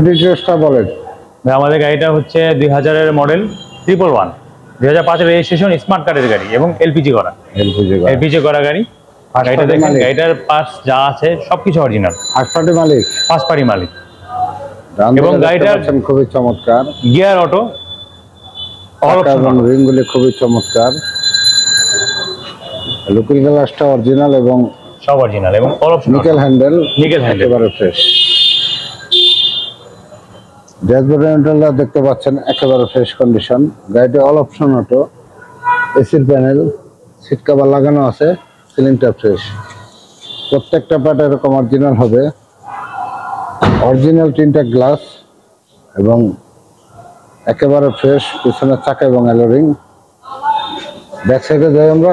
ডিটেইলসটা বলেন। আমাদের গাড়িটা হচ্ছে 2000-এর মডেল 111, 2005-এর রেজিস্ট্রেশন, স্মার্ট কার্ডের গাড়ি এবং এলপিজি করা গাড়ি। গাড়িটা দেখেন, গাড়িটার পার্টস যা আছে সবকিছু অরিজিনাল। ফার্স্ট পার্টি মালিক এবং গাড়িটার খুবই চমৎকার গিয়ার অটো, রিংগুলি খুবই চমৎকার, লুকিং গ্লাসটা অরিজিনাল এবং সব অরিজিনাল এবং নিকেল হ্যান্ডেল একেবারে ফ্রেশ। ড্যাশবোর্ডটা দেখতে পাচ্ছেন একেবারে ফ্রেশ কন্ডিশন। গাড়িটি অল অপশন অটো, এসির প্যানেল, সিট কভার লাগানো আছে, সিলিংটা ফ্রেশ। প্রত্যেকটা পার্ট এরকম অরিজিনাল হবে, অরিজিনাল তিনটা গ্লাস এবং একেবারে ফ্রেশ পিছনের চাকা এবং অ্যালোরিং। ব্যাক সাইডে যাই আমরা।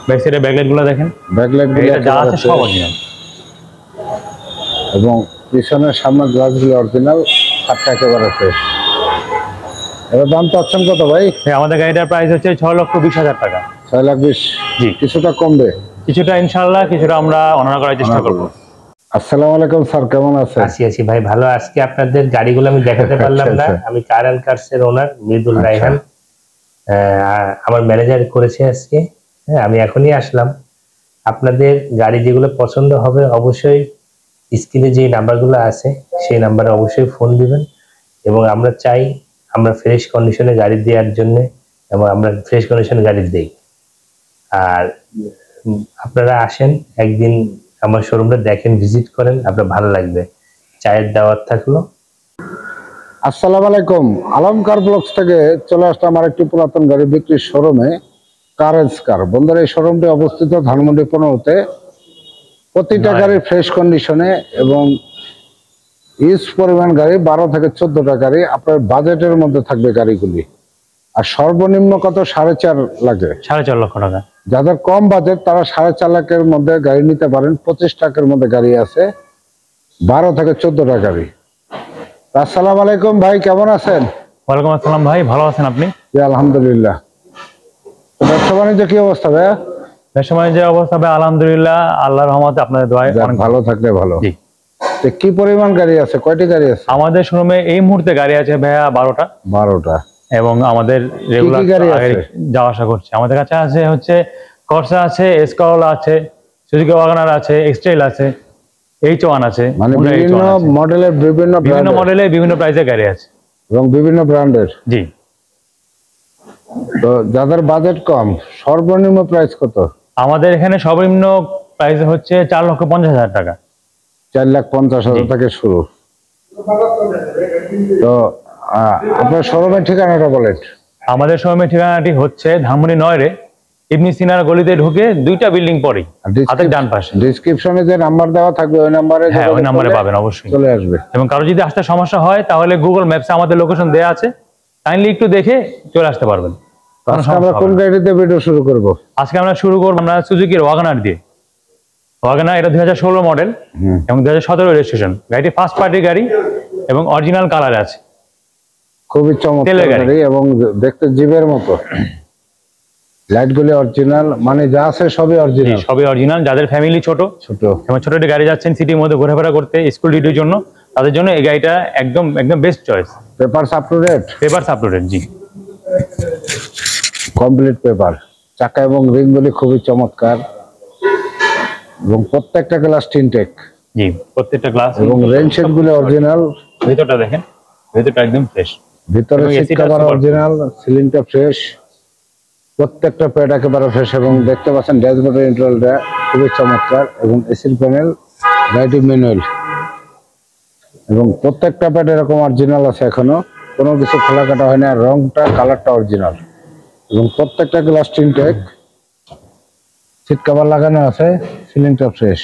ব্যাক সাইডে ব্যাকলাইটগুলো দেখেন, ব্যাকলাইটগুলো যা আছে সব অরিজিনাল এবং পিছনের সামনের গ্লাসগুলো অরিজিনাল, ছাদটা একেবারে ফ্রেশ। এবার দাম চাচ্ছেন কত ভাই? আমাদের গাড়িটার প্রাইস হচ্ছে 6,20,000 টাকা। 6,20,000। জি, কিছুটা কমবে, কিছুটা ইনশাআল্লাহ, কিছুটা আমরা অনার করার চেষ্টা করব। আসসালামু আলাইকুম স্যার, কেমন আছেন? আছি ভাই, ভালো। আজকে আপনাদের গাড়িগুলো আমি দেখাতে পারলাম না। আমি কার এন্ড কার্স এর ওনার মৃদুল রায়হান, আমার ম্যানেজার করেছে আজকে। আমি এখনই আসলাম। আপনাদের গাড়ি যেগুলো পছন্দ হবে অবশ্যই স্ক্রিনে যে নাম্বারগুলো আছে সেই নাম্বারে অবশ্যই ফোন দিবেন এবং আমরা চাই আমরা ফ্রেশ কন্ডিশনে গাড়ি দেওয়ার জন্য এবং আমরা ফ্রেশ কন্ডিশনে গাড়ি দেই। আর আপনারা আসেন একদিন আমার শোরুমটা দেখেন, ভিজিট করেন, আপনার ভালো লাগবে। চায়ের দাওয়াত থাকলো। আসসালামু আলাইকুম, আলম কার ব্লগস থেকে চলে আসলাম আমার একটি পুরাতন গাড়ি বিক্রির শোরুমে, কারেজ কার। বন্ধুরা, এই শোরুমটি অবস্থিত ধানমন্ডি 15-তে। প্রতিটা গাড়ি ফ্রেশ কন্ডিশনে এবং ইউজ পরিমাণ গাড়ি, 12 থেকে 14টা গাড়ি আপনার বাজেটের মধ্যে থাকবে গাড়িগুলি। আর সর্বনিম্ন কত? 4.5 লাখে, 4.5 লক্ষ টাকা। যাদের কম বাজেট তারা 4.5 লাখের মধ্যে গাড়ি নিতে পারেন। 25 লাখের মধ্যে গাড়ি আছে, 12 থেকে 14টা গাড়ি। আসসালামু আলাইকুম ভাই, কেমন আছেন? ওয়ালাইকুম আসসালাম ভাই, ভালো আছেন আপনি? জি আলহামদুলিল্লাহ। ব্যবসা বাণিজ্য কি অবস্থা ভাইয়া? ব্যবসা বাণিজ্যের অবস্থা ভাই আলহামদুলিল্লাহ, আল্লাহর রহমতে, আপনাদের দোয়ায় অনেক ভালো থাকলে ভালো। জি। কি পরিমাণ গাড়ি আছে, কয়টি গাড়ি আছে? আমাদের শোরুমে এই মুহূর্তে গাড়ি আছে ভাইয়া 12টা এবং আমাদের রেগুলার যাওয়া আসা করছে। আমাদের কাছে আছে হচ্ছে কর্সা আছে, এসকরোলা আছে, সুজুকি ওয়াগনার আছে, এক্সট্রেল আছে, H1 আছে, মানে বিভিন্ন মডেলের বিভিন্ন বিভিন্ন প্রাইসের গাড়ি আছে এবং বিভিন্ন ব্র্যান্ডের। জি। তো যাদের বাজেট কম, সর্বনিম্ন প্রাইস কত? আমাদের এখানে সর্বনিম্ন প্রাইস হচ্ছে 4,50,000 টাকা। 4,50,000 থেকে শুরু। তো আপনার শোরুমের ঠিকানাটা বলেন। আমাদের শোরুমের ঠিকানাটি হচ্ছে ধানমন্ডি 9-এ ইবনে সিনার গলিতে ঢুকে 2টা বিল্ডিং পরেই হাতের ডান পাশে। ডেসক্রিপশনে যে নাম্বার দেওয়া থাকবে ওই নাম্বারে পাবেন, অবশ্যই চলে আসবে। এবং কারো যদি আসতে সমস্যা হয় তাহলে গুগল ম্যাপসে আমাদের লোকেশন দেওয়া আছে, কাইন্ডলি একটু দেখে চলে আসতে পারবেন। আজকে আমরা কোন গাড়িতে ভিডিও শুরু করব? আজকে আমরা শুরু করব আমরা সুজুকির ওয়াগনার দিয়ে। ওয়াগনার এটা 2016 মডেল এবং 2017 রেজিস্ট্রেশন। গাড়িটি ফার্স্ট পার্টি গাড়ি এবং অরিজিনাল কালার আছে, খুবই চমৎকার গাড়ি এবং দেখতে জিপের মতো। লাইটগুলি অরিজিনাল, মানে যা আছে সবই অরিজিনাল। যাদের ফ্যামিলি ছোট এবং ছোট একটি গাড়ি যাচ্ছেন সিটির মধ্যে ঘোরাফেরা করতে, স্কুল ডিউটির জন্য, তাদের জন্য এই গাড়িটা একদম best choice. Papers up to date. জি, কমপ্লিট পেপার। চাকা এবং রিংগুলি খুবই চমৎকার এবং প্রত্যেকটা গ্লাস টিনটেক। জি, প্রত্যেকটা গ্লাস এবং রেনশেডগুলি অরিজিনাল। ভিতরটা দেখেন, ভিতরটা একদম ফ্রেশ। ভিতরে সিট কভার অরিজিনাল, সিলিংটা ফ্রেশ, প্রত্যেকটা প্যাড একেবারে ফ্রেশ এবং দেখতে পাচ্ছেন ড্যাশবোর্ডের ইন্টারনালটা খুবই চমৎকার এবং এসির প্যানেল, গাড়িটি ম্যানুয়াল এবং প্রত্যেকটা প্যাড এরকম অরিজিনাল আছে, এখনো কোনো কিছু খোলা কাটা হয় না। রংটা, কালারটা অরিজিনাল এবং প্রত্যেকটা গ্লাস টিনটেক, সিট কভার লাগানো আছে, সিলিংটা ফ্রেশ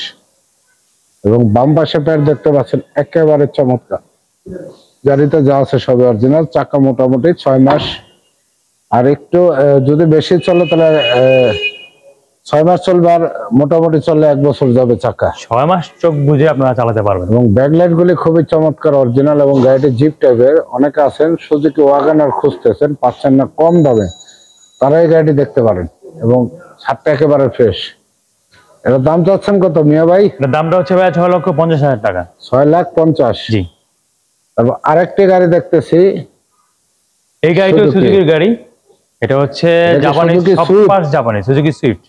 এবং বাম পাশে প্যাড দেখতে পাচ্ছেন একেবারে চমৎকার। গাড়িতে যা আছে সবই অরিজিনাল। চাকা মোটামুটি 6 মাস, আর একটু যদি বেশি চলে তাহলে 6 মাস চলবে, আর মোটামুটি চললে 1 বছর যাবে চাকা। 6 মাস চোখ বুঝে আপনারা চালাতে পারবেন। এবং ব্যাকলাইট গুলি খুবই চমৎকার অরিজিনাল এবং গাড়িটি জিপ টাইপের। অনেকে আছেন সুজুকি ওয়াগনার খুঁজতেছেন, পাচ্ছেন না কম দামে, তারা এই গাড়িটি দেখতে পারেন এবং ছাদটা একেবারে ফ্রেশ। এটার দাম চাচ্ছেন কত মিয়া ভাই? এটার দামটা হচ্ছে ভাই 6,50,000 টাকা। 6,50,000। জি। তারপর আরেকটি গাড়ি দেখতেছি, এই গাড়িটা Suzuki। সুজুকির গাড়ি। এটা হচ্ছে এটা কি জাপানিজ, Suzuki সব Swift? পার্টস জাপানি, সুজুকি সুইফট।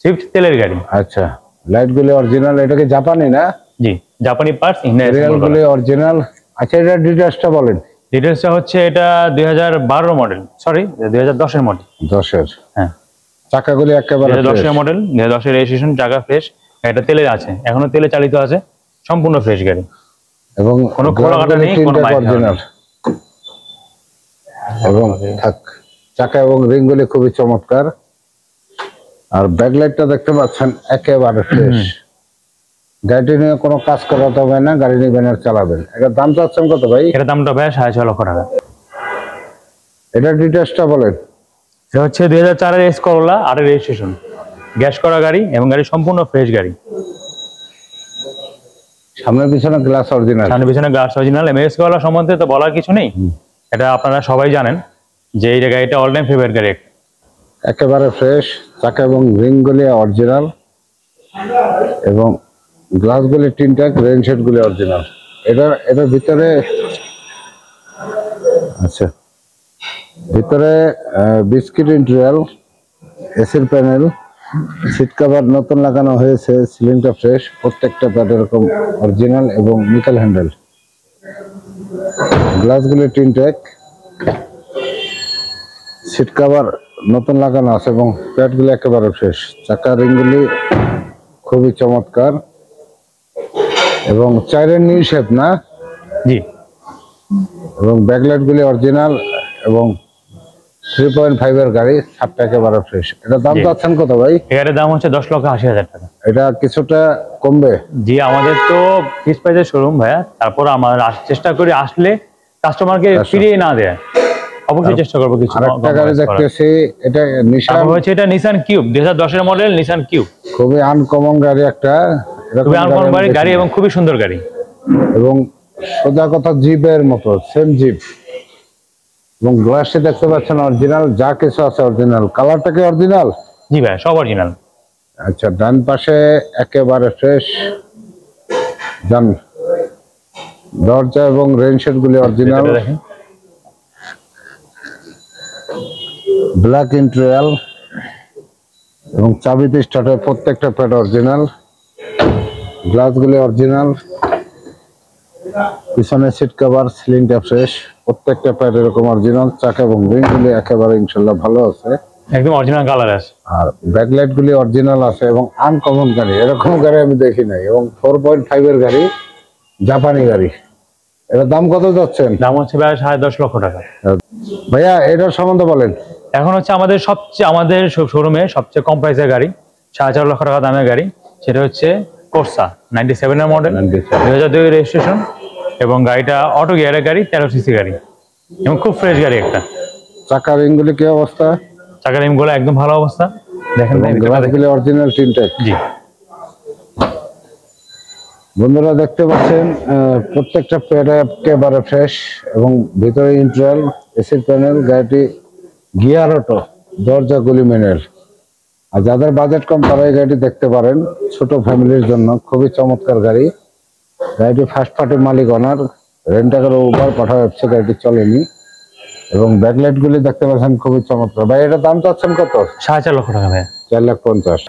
সুইফট তেলের গাড়ি। আচ্ছা, লাইট গুলি অরিজিনাল, এটা কি জাপানি না? জি, জাপানি পার্টস, ইন্ডিয়ান সিরিয়াল গুলি অরিজিনাল। আচ্ছা, এটা ডিটেইলসটা বলেন। ডিটেলসটা হচ্ছে এটা 2012 মডেল, সরি 2010 এর মডেল। 10-এর। হ্যাঁ, চাকাগুলি একেবারে 2010 এর মডেল, 2010 এর রেজিস্ট্রেশন, চাকা ফ্রেশ, এটা তেলে আছে, এখনো তেলে চালিত আছে, সম্পূর্ণ ফ্রেশ গাড়ি। এবং কোনো খোলা কাটা নেই, কোনো বাইক অরিজিনাল। এবং থাক, চাকা এবং রিং গুলি খুবই চমৎকার। আর ব্যাকলাইটটা দেখতে পাচ্ছেন একেবারে ফ্রেশ। গাড়িটি নিয়ে কোনো কাজ করাতে হবে না, গাড়ি নিবেন আর চালাবেন। এটার দাম চাচ্ছেন কত ভাই? এটার দামটা ভাই 6.5 লক্ষ টাকা। এটার ডিটেইলসটা বলেন। এটা হচ্ছে 2004 এর এস করোলা, 8 এর রেজিস্ট্রেশন, গ্যাস করা গাড়ি এবং গাড়ি সম্পূর্ণ ফ্রেশ গাড়ি। সামনের পিছনে গ্লাস অরিজিনাল। সামনে পিছনে গ্লাস অরিজিনাল। এমএস করোলা সম্বন্ধে তো বলার কিছু নেই, এটা আপনারা সবাই জানেন যে এই গাড়িটা অল টাইম ফেভারিট গাড়ি। একেবারে ফ্রেশ, চাকা এবং রিং গুলি অরিজিনাল, এবং গ্লাস গুলি টিনটাক, রেইনশেড গুলি অরিজিনাল। এটার ভিতরে, আচ্ছা, ভিতরে বিস্কিট ইন্টেরিয়র, এসির প্যানেল, সিট কভার নতুন লাগানো হয়েছে, সিলিংটা ফ্রেশ, প্রত্যেকটা প্যাড এরকম অরিজিনাল এবং নিকেল হ্যান্ডেল। গ্লাসগুলি টিনটেক, সিট কভার নতুন লাগানো আছে এবং প্যাডগুলি একেবারে ফ্রেশ। চাকা রিংগুলি খুবই চমৎকার এবং চাইরের নিউ শেপ না? জি, এবং ব্যাকলাইট গুলি অরিজিনাল এবং 3.5 এর গাড়ি, ছাদটা একেবারে ফ্রেশ। এটা দাম জি। চাচ্ছেন কত ভাই? এটার দাম হচ্ছে 10,80,000 টাকা। এটা কিছুটা কমবে? জি, আমাদের তো ফিক্সড প্রাইসের শোরুম ভাইয়া, তারপর আমরা চেষ্টা করি আসলে কাস্টমারকে ফিরিয়ে না দেয়, অবশ্যই চেষ্টা করবো কিছু। আরেকটা গাড়ি দেখতেছি, এটা নিশান, তারপর হচ্ছে এটা নিসান কিউব, 2010 এর মডেল নিসান কিউব। খুবই আনকমন গাড়ি একটা, এরকম খুবই আনকমন আমি গাড়ি দেখিনি। এবং খুবই সুন্দর গাড়ি। এবং সোজা কথা জিপের মতো, সেম জিপ। এবং গ্লাসটি দেখতে পাচ্ছেন অরিজিনাল, যা কিছু আছে অরিজিনাল। কালারটা কি অরিজিনাল? জি ভাই, সব অরিজিনাল। আচ্ছা, ডান পাশে একেবারে ফ্রেশ, ডান দরজা এবং রেইনশেড গুলি অরিজিনাল, এটা দেখেন, ব্ল্যাক ইন্টেরিয়র এবং চাবিতে স্টার্টার, প্রত্যেকটা প্যাড অরিজিনাল, গ্লাসগুলি অরিজিনাল, পিছনে সিট কভার, সিলিংটা ফ্রেশ, প্রত্যেকটা প্যাড এরকম অরিজিনাল। চাকা এবং রিংগুলি একেবারে ইনশাল্লাহ ভালো আছে, একদম অরিজিনাল কালার আছে। আর ব্যাকলাইট গুলি অরিজিনাল আছে এবং আনকমন গাড়ি, এরকম গাড়ি আমি দেখি নাই। এবং 4.5 এর গাড়ি, জাপানি গাড়ি। এটার দাম কত যাচ্ছেন? দাম হচ্ছে প্রায় 10.5 লক্ষ টাকা। ভাইয়া এটার সম্বন্ধে বলেন। এখন হচ্ছে আমাদের শোরুমে সবচেয়ে কম প্রাইসের গাড়ি, 4.5 লক্ষ টাকা দামের গাড়ি, সেটা হচ্ছে কোর্সা 97 এর মডেল, 2002 এর রেজিস্ট্রেশন, এবং গাড়িটা অটো গিয়ারের গাড়ি, 13 সিসি গাড়ি এবং খুব ফ্রেশ গাড়ি একটা। চাকা রিংগুলি কি অবস্থা? চাকার রিমগুলো একদম ভালো অবস্থা, দেখেন ভাই, ভিতরটা দেখেন। গ্লাসগুলি অরিজিনাল টিনটেক। জি, বন্ধুরা দেখতে পাচ্ছেন প্রত্যেকটা প্যাড একেবারে ফ্রেশ এবং ভিতরে ইন্টেরিয়র, এসির প্যানেল, গাড়িটি গিয়ার অটো, দরজা গুলি ম্যানুয়াল। আর যাদের বাজেট কম তারা এই গাড়িটি দেখতে পারেন, ছোট ফ্যামিলির জন্য খুবই চমৎকার গাড়ি। গাড়িটি ফার্স্ট পার্টি মালিক ওনার, রেন্টাকার উবার পাঠাও অ্যাপসে গাড়িটি চলেনি। এবং ব্যাকলাইট গুলি দেখতে পাচ্ছেন খুবই চমৎকার। ভাই এটার দাম চাচ্ছেন কত? 4.5 লক্ষ টাকা ভাই। 4,50,000।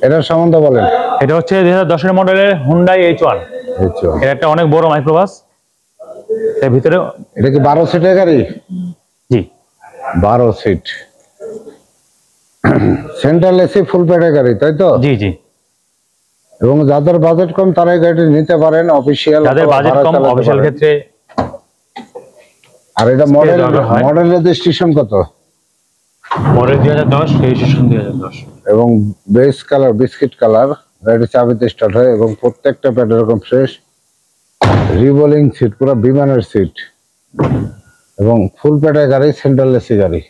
এটার সম্বন্ধে বলেন। এটা হচ্ছে 2010 এর মডেলের হুন্ডাই H1। এটা একটা অনেক বড় মাইক্রোবাস, এর ভিতরে। এটা কি 12 সিটের গাড়ি? জি, 12 সিট, সেন্ট্রাল এসি, ফুল প্যাডের গাড়ি, তাই তো? জি জি। এবং যাদের বাজেট কম তারা এই গাড়িটি নিতে পারেন, অফিসিয়াল। যাদের বাজেট কম অফিসিয়াল ক্ষেত্রে। আর এটা মডেল রেজিস্ট্রেশন কত? Model 2010, registration 2010। এবং বেস কালার বিস্কিট কালার, গাড়িটি চাবিতে স্টার্ট হয় এবং প্রত্যেকটা প্যাড এরকম ফ্রেশ, রিভলিং সিট, পুরো বিমানের সিট, এবং ফুল প্যাডের গাড়ি, সেন্ট্রাল এসি গাড়ি।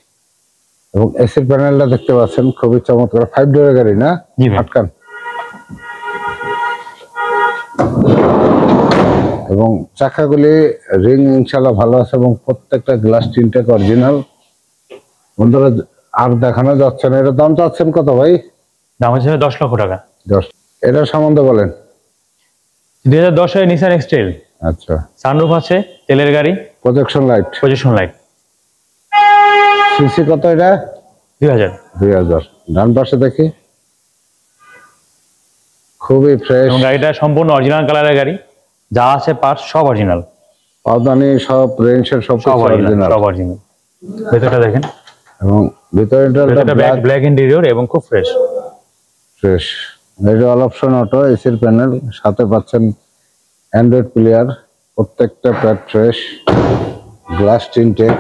এবং এসির প্যানেলটা দেখতে পাচ্ছেন খুবই চমৎকার, 5 ডোরের গাড়ি না? জি ভাই। আটকান। এবং চাকাগুলি রিং ইনশাল্লাহ ভালো আছে এবং প্রত্যেকটা গ্লাস টিনটেক অরিজিনাল। বন্ধুরা আর দেখানো যাচ্ছে না। এটার দাম চাচ্ছেন কত ভাই? দাম হচ্ছে 10 লক্ষ টাকা। 10। এটার সম্বন্ধে বলেন। 2010 এর নিসান এক্সটেল, আচ্ছা, সানরুফ আছে, তেলের গাড়ি, projection light, projection light. CC কত এটা? 2000। 2000। ডান পাশে দেখি, খুবই ফ্রেশ, এবং গাড়িটা সম্পূর্ণ অরিজিনাল কালারের গাড়ি, যা আছে পার্টস সব অরিজিনাল, পাওদানি সব, রেঞ্জের সব সব অরিজিনাল, অরিজিনাল। সব অরিজিনাল। ভেতরটা দেখেন, এবং ভিতরে ভেতরটা ব্ল্যাক ইন্টেরিয়র এবং খুব ফ্রেশ। ফ্রেশ। এটা অল অপশন অটো, এসির প্যানেল, সাথে পাচ্ছেন অ্যান্ড্রয়েড প্লেয়ার, প্রত্যেকটা pad fresh, glass টিনটেক,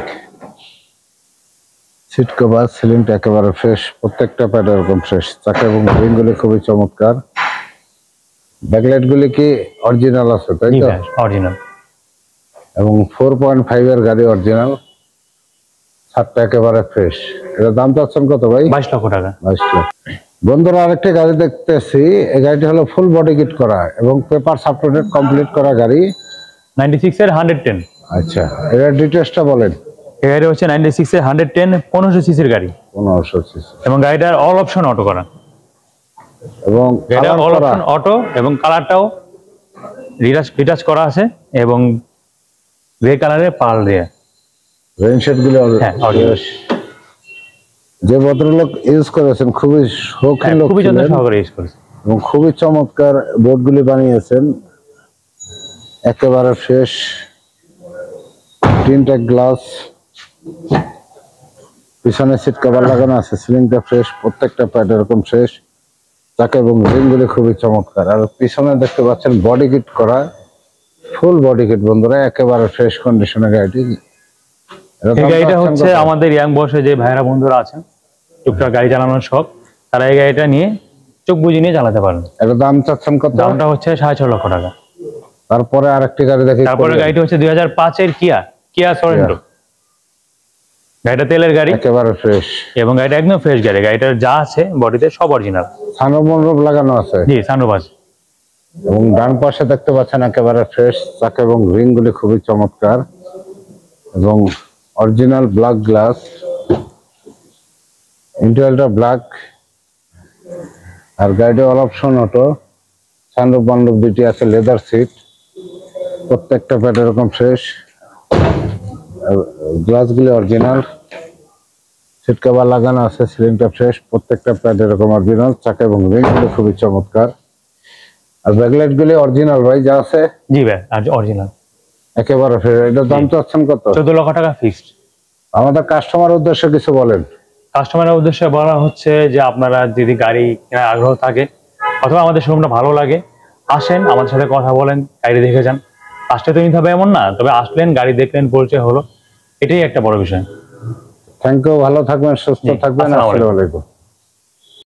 seat cover, সিলিংটা একেবারে ফ্রেশ, প্রত্যেকটা প্যাড এরকম ফ্রেশ। চাকা এবং রিংগুলি খুবই চমৎকার। ব্যাকলাইট গুলি কি অরিজিনাল আছে, তাই তো? অরিজিনাল। এবং 4.5 এর গাড়ি অরিজিনাল, ছাদটা একেবারে ফ্রেশ। এটা দাম চাচ্ছেন কত ভাই? 22 লক্ষ টাকা। 22 লাখ। বন্ধুরা, আরেকটি গাড়ি দেখতেছি। এই গাড়িটি হলো ফুল বডি কিট করা এবং পেপার আপডেট কমপ্লিট করা গাড়ি। 96 এর 110। আচ্ছা, এর ডিটেইলসটা বলেন। এই গাড়িটা হচ্ছে 96 এর 110, 1500 সিসির গাড়ি 1500 সিসি এবং গাড়িটার অল অপশন অটো করা। এবং গাড়িটা কালার অল করা। অপশন অটো এবং কালারটাও রিটাচ করা আছে এবং গ্রে কালারের পার্ল দিয়ে। রেইন শেড গুলো হ্যাঁ, original। যে ভদ্রলোক ইউজ করেছেন খুবই শৌখিন লোক খুবই যত্ন ছিলেন সহকারে ইউজ করেছে। এবং খুবই চমৎকার বোর্ডগুলি বানিয়েছেন, একেবারে ফ্রেশ। তিনটা গ্লাস, পিছনে সিট কভার লাগানো আছে, সিলিংটা ফ্রেশ, প্রত্যেকটা প্যাড এরকম ফ্রেশ। চাকা এবং রিংগুলি খুবই চমৎকার। আর পিছনে দেখতে পাচ্ছেন বডি কিট করা, ফুল বডি কিট বন্ধুরা, একেবারে ফ্রেশ কন্ডিশনের গাড়িটি। এই গাড়িটা হচ্ছে আমাদের ইয়াং বয়সে যে ভাইরা বন্ধুরা আছেন, টুকটাক গাড়ি চালানোর শখ, তারা এই গাড়িটা নিয়ে চোখ বুঝে নিয়ে চালাতে পারেন। এর দাম চাচ্ছেন কত? দামটা হচ্ছে 6.5 লক্ষ টাকা। তারপরে আরেকটি গাড়ি দেখি। তারপরে গাড়িটি হচ্ছে 2005 এর কিয়া সরেন্টো। গাড়িটা তেলের গাড়ি, একেবারে ফ্রেশ এবং গাড়িটা একদম ফ্রেশ গাড়ি। গাড়িটার যা আছে বডিতে সব অরিজিনাল। সানরূপ লাগানো আছে। জি, সানরুফ আছে। এবং ডান পাশে দেখতে পাচ্ছেন একেবারে ফ্রেশ। চাকা এবং রিংগুলি খুবই চমৎকার এবং অরিজিনাল ব্ল্যাক গ্লাস, ইন্টেরিয়রটা ব্ল্যাক। আর গাড়িটা অল অপশন অটো, সানরূপ বানরূপ দুটি আছে, লেদার সিট, প্রত্যেকটা প্যাড এরকম ফ্রেশ। গ্লাসগুলি অরিজিনাল, সিট কভার লাগানো আছে, সিলিংটা ফ্রেশ, প্রত্যেকটা প্যাড এরকম অরিজিনাল। চাকা এবং রিংগুলি খুবই চমৎকার। আর ব্যাকলাইট গুলি অরিজিনাল ভাই যা আছে? জি ভাই, আর অরিজিনাল একেবারে ফ্রেশ। এটার দাম চাচ্ছেন কত? 14 লক্ষ টাকা ফিক্সড। আমাদের কাস্টমার উদ্দেশ্যে কিছু বলেন। কাস্টমারের উদ্দেশ্যে বলা হচ্ছে যে আপনারা যদি গাড়ি কেনার আগ্রহ থাকে অথবা আমাদের শোরুমটা ভালো লাগে, আসেন, আমাদের সাথে কথা বলেন, গাড়ি দেখে যান। আসতে তো নিতে হবে এমন না, তবে আসলেন, গাড়ি দেখলেন, পরিচয় হলো, এটাই একটা বড় বিষয়। থ্যাংক ইউ, ভালো থাকবেন, সুস্থ থাকবেন। আসসালামু আলাইকুম। আসসালামু আলাইকুম।